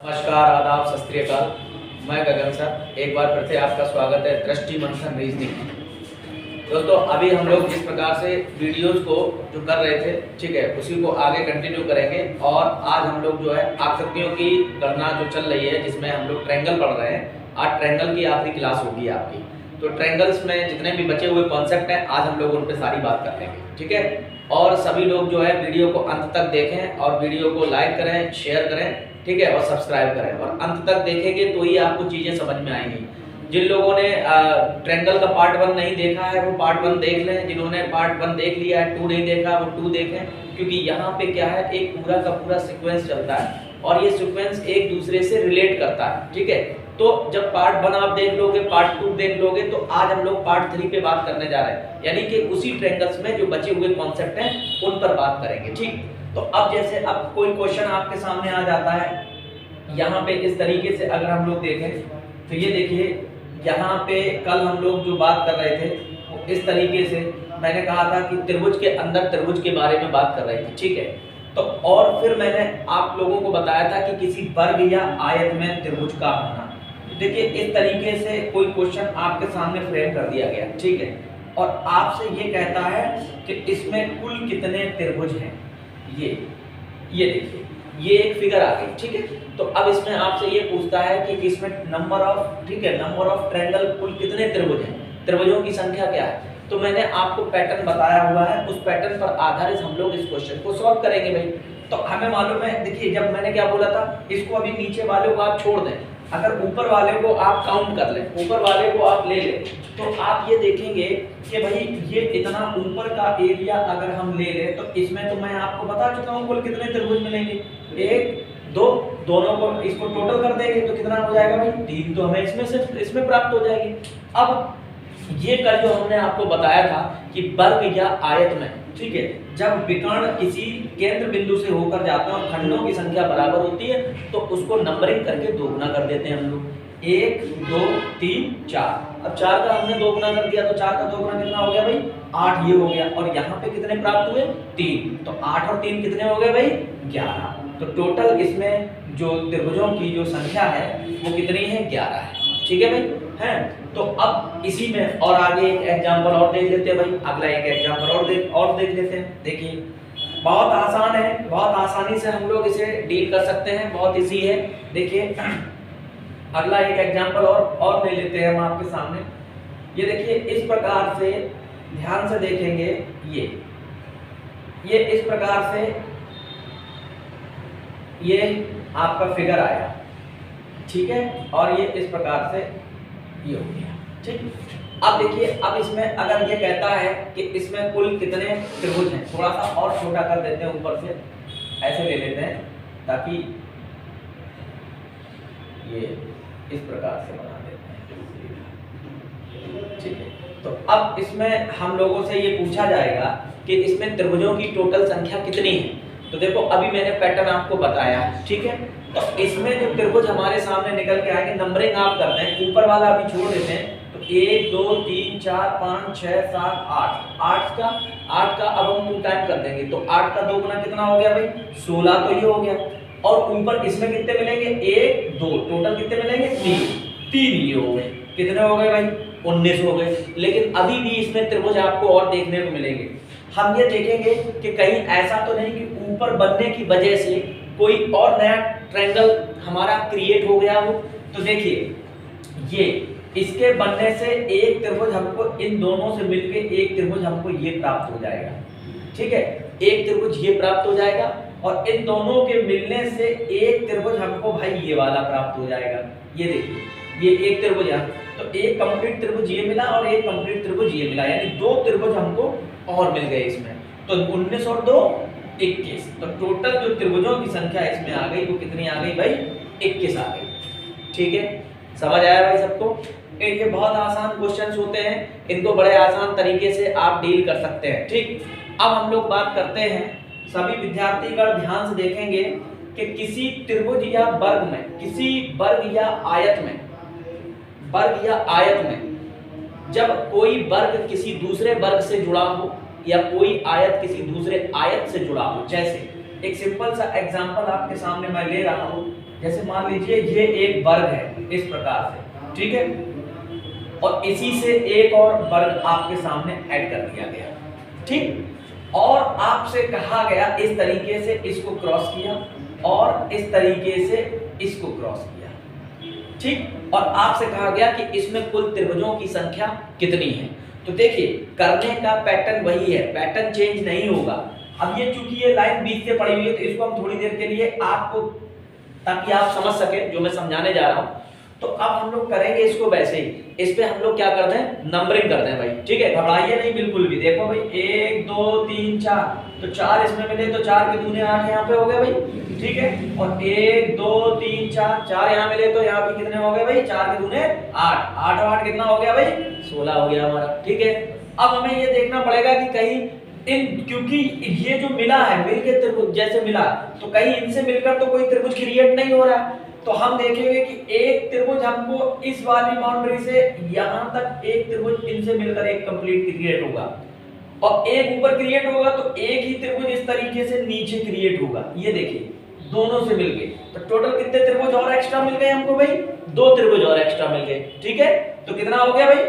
नमस्कार, आदाब, सत श्री अकाल। मैं गगन सर, एक बार फिर से आपका स्वागत है दृष्टि मंथन रीजनिंग। दोस्तों, अभी हम लोग जिस प्रकार से वीडियोस को जो कर रहे थे, ठीक है, उसी को आगे कंटिन्यू करेंगे। और आज हम लोग जो है आकृतियों की गणना जो चल रही है, जिसमें हम लोग ट्रायंगल पढ़ रहे हैं। आज ट्रायंगल की आखिरी क्लास होगी आपकी। तो ट्रायंगल्स में जितने भी बचे हुए कॉन्सेप्ट हैं, आज हम लोग उन पर सारी बात कर लेंगे, ठीक है। और सभी लोग जो है वीडियो को अंत तक देखें और वीडियो को लाइक करें, शेयर करें, ठीक है, और सब्सक्राइब करें। और अंत तक देखेंगे तो ही आपको चीज़ें समझ में आएंगी। जिन लोगों ने ट्रायंगल का पार्ट 1 नहीं देखा है, वो पार्ट 1 देख लें। जिन्होंने पार्ट 1 देख लिया है, 2 नहीं देखा, वो 2 देखें। क्योंकि यहाँ पे क्या है, एक पूरा का पूरा सीक्वेंस चलता है और ये सीक्वेंस एक दूसरे से रिलेट करता है, ठीक है। तो जब पार्ट 1 आप देख लोगे, पार्ट 2 देख लोगे, तो आज हम लोग पार्ट 3 पे बात करने जा रहे हैं। यानी कि उसी ट्रायंगल्स में जो बचे हुए कॉन्सेप्ट हैं उन पर बात करेंगे, ठीक। तो अब जैसे अब कोई क्वेश्चन आपके सामने आ जाता है, यहाँ पे इस तरीके से अगर हम लोग देखें तो ये देखिए, यहाँ पे कल हम लोग जो बात कर रहे थे वो इस तरीके से मैंने कहा था कि त्रिभुज के अंदर त्रिभुज के बारे में बात कर रहे थे, ठीक है। तो और फिर मैंने आप लोगों को बताया था कि किसी वर्ग या आयत में त्रिभुज का होना। देखिए, इस तरीके से कोई क्वेश्चन आपके सामने फ्रेम कर दिया गया, ठीक है, और आपसे ये कहता है कि इसमें कुल कितने त्रिभुज हैं। ये देखिए, ये एक फिगर आ गई, ठीक है। तो अब इसमें आपसे ये पूछता है कि इसमें नंबर ऑफ, ठीक है, नंबर ऑफ ट्रायंगल, कुल कितने त्रिभुज हैं, त्रिभुजों की संख्या क्या है। तो मैंने आपको पैटर्न बताया हुआ है, उस पैटर्न पर आधारित हम लोग इस क्वेश्चन को सॉल्व करेंगे भाई। तो हमें मालूम है, देखिए, जब मैंने क्या बोला था, इसको अभी नीचे वाले को आप छोड़ दें, अगर ऊपर वाले को आप काउंट कर लें, ऊपर वाले को आप ले लें, तो आप ये देखेंगे कि भाई ये इतना ऊपर का एरिया अगर हम ले लें, तो इसमें तो मैं आपको बता चुका हूँ कुल कितने त्रिभुज मिलेंगे। 1 2, दोनों को इसको टोटल कर देंगे तो कितना हो जाएगा भाई, 3। तो हमें इसमें प्राप्त हो जाएगी। अब ये कल जो हमने आपको बताया था कि वर्ग या आयत में, ठीक है, जब विकर्ण किसी केंद्र बिंदु से होकर जाता है और खंडों की संख्या बराबर होती है, तो उसको नंबरिंग करके दोगुना कर देते हैं हम लोग। 1 2 3 4। अब 4 का हमने दोगुना कर दिया, तो 4 का दोगुना कितना हो गया भाई, 8 ये हो गया। और यहाँ पे कितने प्राप्त हुए, 3। तो 8 और 3 कितने हो गए भाई, 11। तो टोटल इसमें जो त्रिभुजों की जो संख्या है वो कितनी है, 11 है, ठीक है भाई, है। तो अब इसी में और आगे एक एग्जांपल और देख लेते हैं भाई, अगला एक एग्जांपल और देख लेते हैं। देखिए, बहुत आसान है, बहुत आसानी से हम लोग इसे डील कर सकते हैं, बहुत इजी है। देखिए, अगला एक एग्जांपल और ले लेते हैं हम आपके सामने। ये देखिए, इस प्रकार से ध्यान से देखेंगे, ये इस प्रकार से ये आपका फिगर आया, ठीक है, और ये इस प्रकार से ये हो गया, ठीक। अब देखिए, अब इसमें अगर ये कहता है कि इसमें कुल कितने त्रिभुज हैं, थोड़ा सा और छोटा कर देते हैं, ऊपर से ऐसे ले लेते हैं ताकि ये इस प्रकार से बना देते हैं, ठीक है। तो अब इसमें हम लोगों से ये पूछा जाएगा कि इसमें त्रिभुजों की टोटल संख्या कितनी है। तो देखो, अभी मैंने पैटर्न आपको बताया, ठीक है। तो इसमें जो त्रिभुज हमारे सामने निकल के आएंगे, नंबरिंग आप करते हैं, ऊपर वाला अभी छोड़ देते हैं। तो 1 2 3 4 5 6 7 8 8 का अब हम 2 टाइम कर देंगे, तो 8 का दोगुना कितना हो गया भाई, 16। तो ये हो गया। और ऊपर इसमें कितने मिलेंगे, 1 2, टोटल कितने मिलेंगे, 3 ये हो गए। कितने हो गए भाई, 19 हो गए। लेकिन अभी भी इसमें त्रिभुज आपको और देखने को मिलेंगे। हम ये देखेंगे कि कहीं ऐसा तो नहीं कि ऊपर बनने की वजह से कोई और नया ट्रायंगल हमारा क्रिएट हो गया हो। तो देखिए, ये इसके बनने से एक त्रिभुज हमको, इन दोनों से मिलके एक त्रिभुज हमको ये प्राप्त हो जाएगा, ठीक है। एक त्रिभुज ये प्राप्त हो जाएगा और इन दोनों के मिलने से एक त्रिभुज हमको भाई ये वाला प्राप्त हो जाएगा। ये देखिए, ये एक त्रिभुज है, तो एक कंप्लीट त्रिभुज ये मिला और एक कंप्लीट त्रिभुज ये मिला, यानी 2 त्रिभुज हमको और मिल गए इसमें। तो 19 और 2 21। तो टोटल जो त्रिभुजों की संख्या इसमें आ गई वो कितनी आ गई भाई, 21 आ गई, ठीक है। समझ आया भाई सबको। ये बहुत आसान क्वेश्चंस होते हैं, इनको बड़े आसान तरीके से आप डील कर सकते हैं, ठीक। अब हम लोग बात करते हैं, सभी विद्यार्थीगण ध्यान से देखेंगे कि किसी त्रिभुज या वर्ग में, किसी वर्ग या आयत में जब कोई वर्ग किसी दूसरे वर्ग से जुड़ा हो या कोई आयत किसी दूसरे आयत से जुड़ा हो। जैसे एक सिंपल सा एग्जांपल आपके सामने मैं ले रहा हूं जैसे मान लीजिए ये एक वर्ग है इस प्रकार से, ठीक है, और इसी से एक और वर्ग आपके सामने ऐड कर दिया गया, ठीक, और आपसे कहा गया इस तरीके से इसको क्रॉस किया और इस तरीके से इसको क्रॉस किया, ठीक, और आपसे कहा गया कि इसमें कुल त्रिभुजों की संख्या कितनी है। तो देखिए करने का पैटर्न वही है, पैटर्न चेंज नहीं होगा। अब ये चूंकि ये लाइन बीच से पड़ी हुई है तो इसको हम थोड़ी देर के लिए आपको, ताकि आप समझ सके जो मैं समझाने जा रहा हूं, तो अब हम लोग करेंगे इसको वैसे ही। इस पे हम लोग क्या करते हैं, नंबरिंग करते हैं भाई, ठीक है, घबराइए नहीं बिल्कुल भी। देखो भाई 1 2 3 4, तो 4 इसमें मिले तो 4 के दूने 8 यहाँ पे हो गए भाई, ठीक है, और 1 2 3 4, 4 यहाँ मिले तो यहाँ पे कितने हो गए भाई, 4 के दूने 8, 8 और 8 कितना हो गया भाई, 16 हो गया हमारा, ठीक है। अब हमें ये देखना पड़ेगा कि कहीं क्योंकि ये जो मिला है मिलके त्रिभुज जैसे मिला, तो कहीं इनसे मिलकर तो कोई त्रिभुज क्रिएट नहीं हो रहा, तो हम देखेंगे कि एक त्रिभुज हमको इस वाली बाउंड्री से यहां तक एक त्रिभुज इनसे मिलकर एक कंप्लीट क्रिएट होगा, और एक ऊपर क्रिएट होगा तो एक ही त्रिभुज इस तरीके से नीचे क्रिएट होगा। ये देखिए दोनों से मिलके तो टोटल कितने त्रिभुज और एक्स्ट्रा मिल गए हमको भाई, 2 त्रिभुज और एक्स्ट्रा मिल गए, ठीक है। तो कितना हो गया भाई,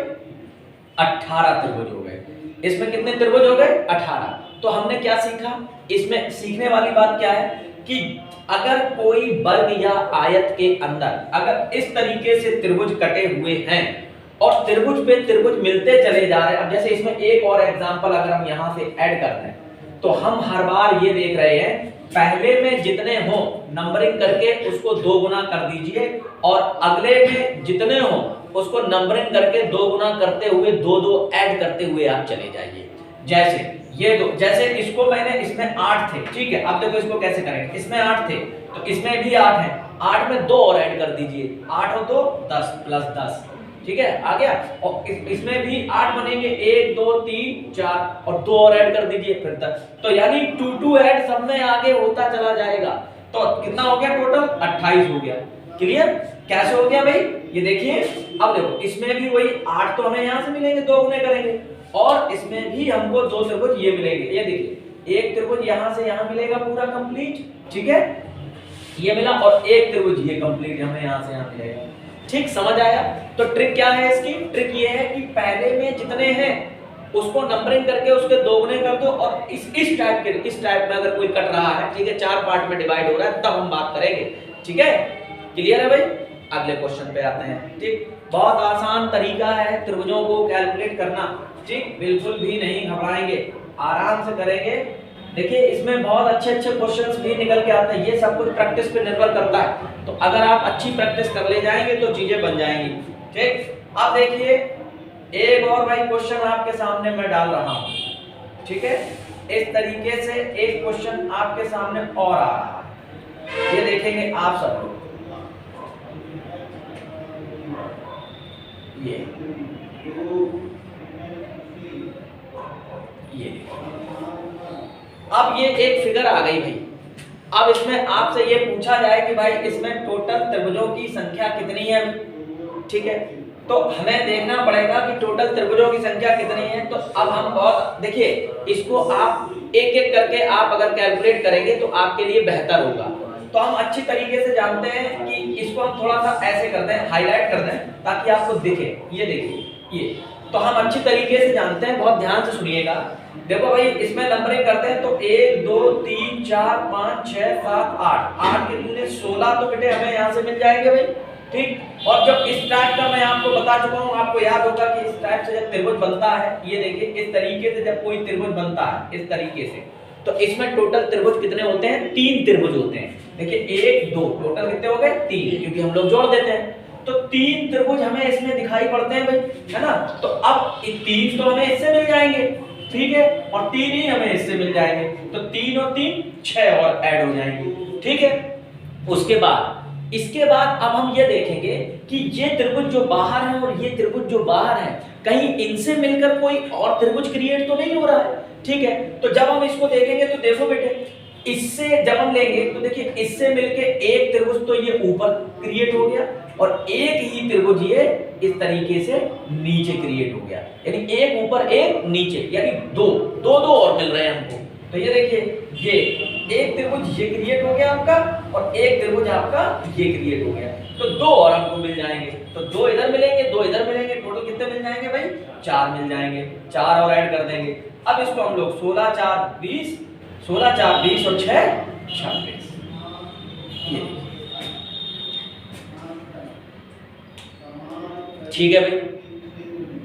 18 त्रिभुज हो गए। इसमें कितने त्रिभुज हो गए, 18। तो हमने क्या सीखा, इसमें सीखने वाली बात क्या है कि अगर कोई वर्ग या आयत के अंदर अगर इस तरीके से त्रिभुज कटे हुए हैं और त्रिभुज पे त्रिभुज मिलते चले जा रहे हैं, अब जैसे इसमें एक और एग्जांपल अगर हम यहां से ऐड करते हैं तो हम हर बार ये देख रहे हैं पहले में जितने हो नंबरिंग करके उसको 2 गुना कर दीजिए और अगले में जितने हो उसको नंबरिंग करके 2 गुना करते हुए 2 ऐड करते हुए आप चले जाइए। जैसे ये दो, जैसे इसको मैंने, इसमें 8 थे, ठीक है, अब देखो इसको कैसे करेंगे, इसमें 8 थे तो इसमें भी 8 है, 8 में 2 और ऐड कर दीजिए, 8 हो तो 10 प्लस 10, ठीक है, आ गया। और इसमें भी 8 बनेंगे, 1 2 3 4 और 2 और ऐड कर दीजिए फिर तक, तो यानी 2 ऐड सब में आगे होता चला जाएगा। तो कितना हो गया टोटल, 28 हो गया। क्लियर, कैसे हो गया भाई, ये देखिए। अब देखो इसमें भी वही 8 तो हमें यहां से मिलेंगे, 2 गुने करेंगे, और इसमें भी हमको 2 त्रिभुज ये मिलेंगे। ये देखिए एक त्रिभुज यहां से यहां मिलेगा पूरा कंप्लीट, ठीक है, ये मिला, और एक त्रिभुज ये कंप्लीट हमें यहां से यहां मिलेगा, ठीक, समझ आया। तो ट्रिक क्या है इसकी, ट्रिक ये है कि पहले में जितने हैं उसको नंबरिंग करके उसके 2 गुने कर दो, और इस टाइप में अगर कोई कट रहा है, ठीक है, 4 पार्ट में डिवाइड हो रहा है, तब हम बात करेंगे, ठीक है। क्लियर है भाई, अगले क्वेश्चन पे आते हैं, ठीक। बहुत आसान तरीका है त्रिभुजों को कैलकुलेट करना, ठीक, बिल्कुल भी नहीं घबराएंगे, आराम से करेंगे। देखिए इसमें बहुत अच्छे क्वेश्चंस भी निकल के आते हैं, ये सब कुछ प्रैक्टिस पे निर्भर करता है, तो अगर आप अच्छी प्रैक्टिस कर ले जाएंगे तो चीजें बन जाएंगी, ठीक। अब देखिए एक और भाई क्वेश्चन आपके सामने मैं डाल रहा हूं, ठीक है, इस तरीके से एक क्वेश्चन आपके सामने और आ रहा है, ये देखेंगे आप सब लोग, ये अब ये एक फिगर आ गई भाई। अब इसमें आपसे ये पूछा जाए कि भाई इसमें टोटल त्रिभुजों की संख्या कितनी है, ठीक है, तो हमें देखना पड़ेगा कि टोटल त्रिभुजों की संख्या कितनी है। तो अब हम बहुत देखिए इसको आप एक एक करके आप अगर कैलकुलेट करेंगे तो आपके लिए बेहतर होगा। तो हम अच्छी तरीके से जानते हैं कि इसको हम थोड़ा सा ऐसे करते हैं, हाईलाइट कर दें ताकि आपको दिखे। ये देखिए ये, तो हम अच्छी तरीके से जानते हैं, बहुत ध्यान से सुनिएगा। देखो भाई इसमें नंबरिंग करते हैं तो 1 2 3 4 5 6 7 8, 8 के दूने 16 तो बेटे हमें यहाँ से मिल जाएंगे भाई, ठीक। और जब इस टाइप का मैं आपको बता चुका हूँ, आपको याद होगा कि इस टाइप से जब त्रिभुज बनता है, ये देखिए इस तरीके से जब कोई त्रिभुज बनता है इस तरीके से, तो इसमें टोटल त्रिभुज कितने होते हैं, 3 त्रिभुज होते हैं। देखिए 1 2 टोटल कितने हो गए 3, क्योंकि हम लोग जोड़ देते हैं, तो 3 त्रिभुज हमें इसमें दिखाई पड़ते हैं भाई, है ना। तो अब 3 तो हमें इससे मिल जाएंगे, ठीक है, और 3 ही हमें इससे मिल जाएंगे, तो 3 और 3 6 और ऐड हो जाएंगे, ठीक है। उसके बाद इसके बाद अब हम ये देखेंगे कि ये त्रिभुज जो बाहर है और ये त्रिभुज जो बाहर है, कहीं इनसे मिलकर कोई और त्रिभुज क्रिएट तो नहीं हो रहा है, ठीक है। तो जब हम इसको देखेंगे तो देखो बेटे, इससे जब हम लेंगे तो देखिए इससे मिलके एक त्रिभुज तो ये ऊपर क्रिएट हो गया और एक ही त्रिभुज ये इस तरीके से नीचे क्रिएट हो गया, यानी एक ऊपर एक नीचे, यानी दो और मिल रहे हैं हमको, तो ये देखिए ये एक त्रिभुज ये क्रिएट हो गया आपका और एक त्रिभुज आपका ये क्रिएट हो गया, तो दो और हमको मिल जाएंगे, तो दो इधर मिलेंगे दो इधर मिलेंगे, टोटल कितने मिल जाएंगे भाई, 4 मिल जाएंगे, 4 और ऐड कर देंगे। अब इसको हम लोग 16 4 20, 16 4 20 और 6 26, ये ठीक है भाई,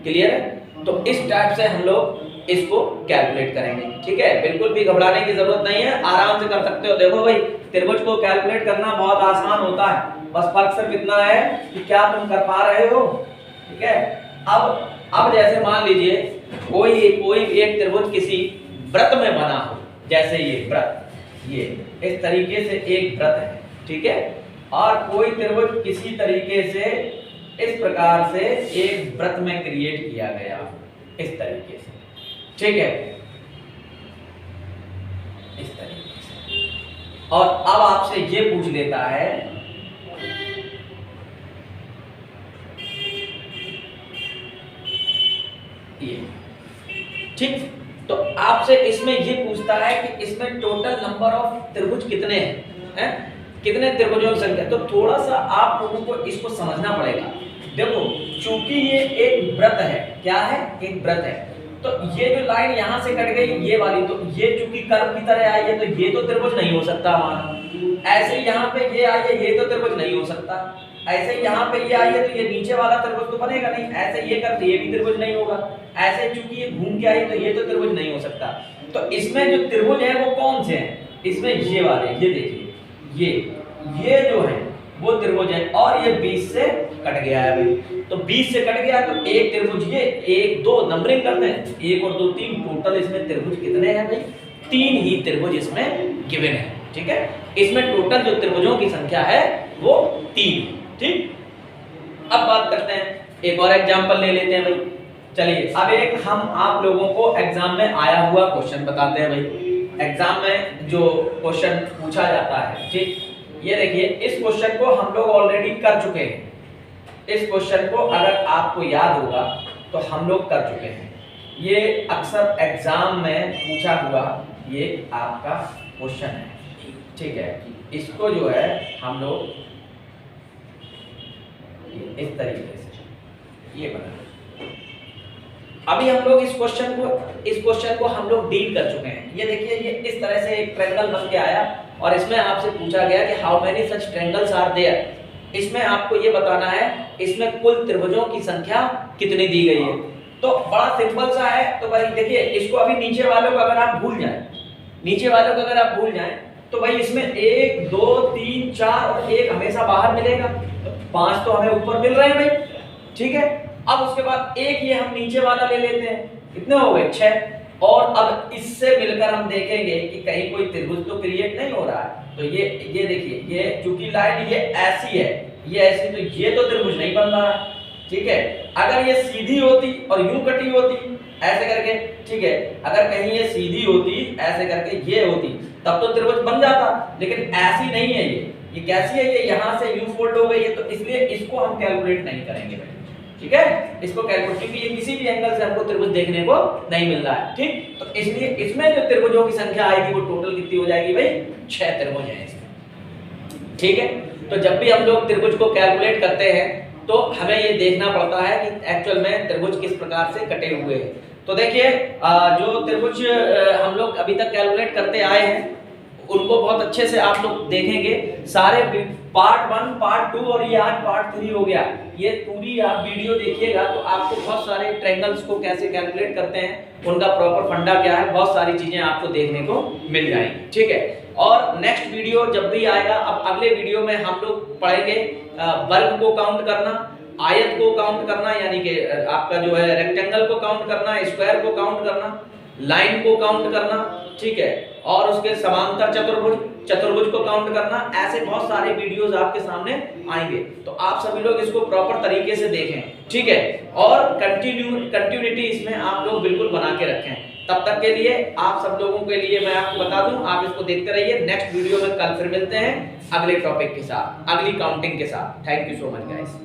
क्लियर है। तो इस टाइप से हम लोग इसको कैलकुलेट करेंगे, ठीक है, बिल्कुल भी घबराने की जरूरत नहीं है, आराम से कर सकते हो। देखो भाई त्रिभुज को कैलकुलेट करना बहुत आसान होता है, बस फर्क सिर्फ इतना है कि क्या तुम कर पा रहे हो, ठीक है। अब जैसे मान लीजिए कोई एक त्रिभुज किसी वृत्त में बना हो, जैसे ये वृत्त, ये इस तरीके से एक वृत्त है, ठीक है, और कोई त्रिभुज किसी तरीके से इस प्रकार से एक वृत्त में क्रिएट किया गया इस तरीके से, ठीक है, इस तरीके से। और अब आपसे ये पूछ लेता है ये, ठीक, तो आपसे इसमें ये पूछता है कि इसमें टोटल नंबर ऑफ त्रिभुज कितने हैं, कितने त्रिभुजों की संख्या। तो थोड़ा सा आप लोगों को इसको समझना पड़ेगा। देखो चूंकि ये एक वृत्त है, क्या है, एक वृत्त है, तो ये जो लाइन यहाँ से कट गई ये वाली, तो ये चूंकि कर्व की तरह आई है, तो ये तो त्रिभुज नहीं हो सकता हमारा। ऐसे यहाँ पे ये आई है, ये तो त्रिभुज नहीं हो सकता। ऐसे यहाँ पे ये आई है, तो ये नीचे वाला त्रिभुज तो बनेगा नहीं। ऐसे ये करते ये भी त्रिभुज नहीं होगा। ऐसे चूंकि ये घूम के आई, तो ये तो त्रिभुज नहीं हो सकता। तो इसमें जो त्रिभुज है वो कौन से हैं, इसमें ये वाले, ये देखिए ये जो है वो त्रिभुज है, और ये 20 से कट गया है भाई। तो 20 से कट गया तो एक त्रिभुज ये 1 2 नंबरिंग करते हैं, 1 और 2 3, टोटल इसमें त्रिभुज कितने हैं भाई, 3 ही त्रिभुज इसमें गिवन है, ठीक है। इसमें टोटल जो त्रिभुजों की संख्या है वो 3, ठीक। अब बात करते हैं, एक और एग्जांपल ले लेते हैं भाई। चलिए अब एक हम आप लोगों को एग्जाम में आया हुआ क्वेश्चन बताते हैं भाई। एग्जाम में जो क्वेश्चन पूछा जाता है, ठीक, ये देखिए इस क्वेश्चन को हम लोग ऑलरेडी कर चुके हैं। इस क्वेश्चन को अगर आपको याद होगा तो हम लोग कर चुके हैं। ये अक्सर एग्जाम में पूछा हुआ ये आपका क्वेश्चन है, ठीक है। इसको जो है हम लोग इस तरीके से ये बना, अभी हम लोग इस क्वेश्चन को हम लोग डील कर चुके हैं। ये देखिए ये इस तरह से एक ट्रायंगल बन के आया और इसमें आपसे पूछा गया कि how many such triangles are there. इसमें आपको ये बताना है इसमें कुल त्रिभुजों की संख्या कितनी दी गई है। तो बड़ा सिंपल सा है। तो भाई देखिए इसको अभी नीचे वालों को अगर आप भूल जाएं, तो भाई इसमें 1 2 3 4 और 1 हमेशा बाहर मिलेगा, तो 5 तो हमें ऊपर मिल रहे हैं भाई, ठीक है। अब उसके बाद एक ये हम नीचे वाला ले लेते हैं, कितने हो गए 6। और अब इससे मिलकर हम देखेंगे कि कहीं कोई त्रिभुज तो क्रिएट नहीं हो रहा है। तो ये देखिए ये चूंकि लाइन ये ऐसी है, ये ऐसी, तो ये तो त्रिभुज नहीं बन रहा है, ठीक है। अगर ये सीधी होती और यूं कटी होती ऐसे करके, ठीक है, अगर कहीं ये सीधी होती ऐसे करके ये होती तब तो त्रिभुज बन जाता, लेकिन ऐसी नहीं है। ये कैसी है, ये यहाँ से यू फोल्ड हो गई है, तो इसलिए इसको हम कैलकुलेट नहीं करेंगे भाई, ठीक है। इसको कैलकुलेट, क्योंकि ये किसी भी एंगल से हमको त्रिभुज देखने को नहीं मिल रहा है, ठीक। तो इसलिए इसमें जो त्रिभुजों की संख्या आएगी वो टोटल कितनी हो जाएगी भाई, 6 त्रिभुज हैं इसमें, ठीक है। तो जब भी हम लोग त्रिभुज को कैलकुलेट करते हैं तो हमें ये देखना पड़ता है कि एक्चुअल में त्रिभुज किस प्रकार से कटे हुए हैं। तो देखिए जो त्रिभुज हम लोग अभी तक कैलकुलेट करते आए हैं उनको बहुत अच्छे से आप लोग देखेंगे। सारे पार्ट 1 पार्ट 2 और ये आज पार्ट 3 हो गया। ये पूरी आप वीडियो देखिएगा तो आपको बहुत सारे ट्रायंगल्स को कैसे कैलकुलेट करते हैं, उनका प्रॉपर फंडा क्या है, बहुत सारी चीजें आपको देखने को मिल जाएंगी, ठीक है। और नेक्स्ट वीडियो जब भी आएगा, अब अगले वीडियो में हम लोग पढ़ेंगे वर्ग को काउंट करना, आयत को काउंट करना, यानी कि आपका जो है रेक्टेंगल को काउंट करना, स्क्वायर को काउंट करना, लाइन को काउंट करना, ठीक है, और उसके समांतर चतुर्भुज को काउंट करना। ऐसे बहुत सारे वीडियोस आपके सामने आएंगे, तो आप सभी लोग इसको प्रॉपर तरीके से देखें, ठीक है। और कंटिन्यूटी इसमें आप लोग बिल्कुल बना के रखें। तब तक के लिए आप सब लोगों के लिए मैं आपको बता दूं, आप इसको देखते रहिए। नेक्स्ट वीडियो में कल फिर मिलते हैं अगले टॉपिक के साथ, अगली काउंटिंग के साथ। Thank you so much guys.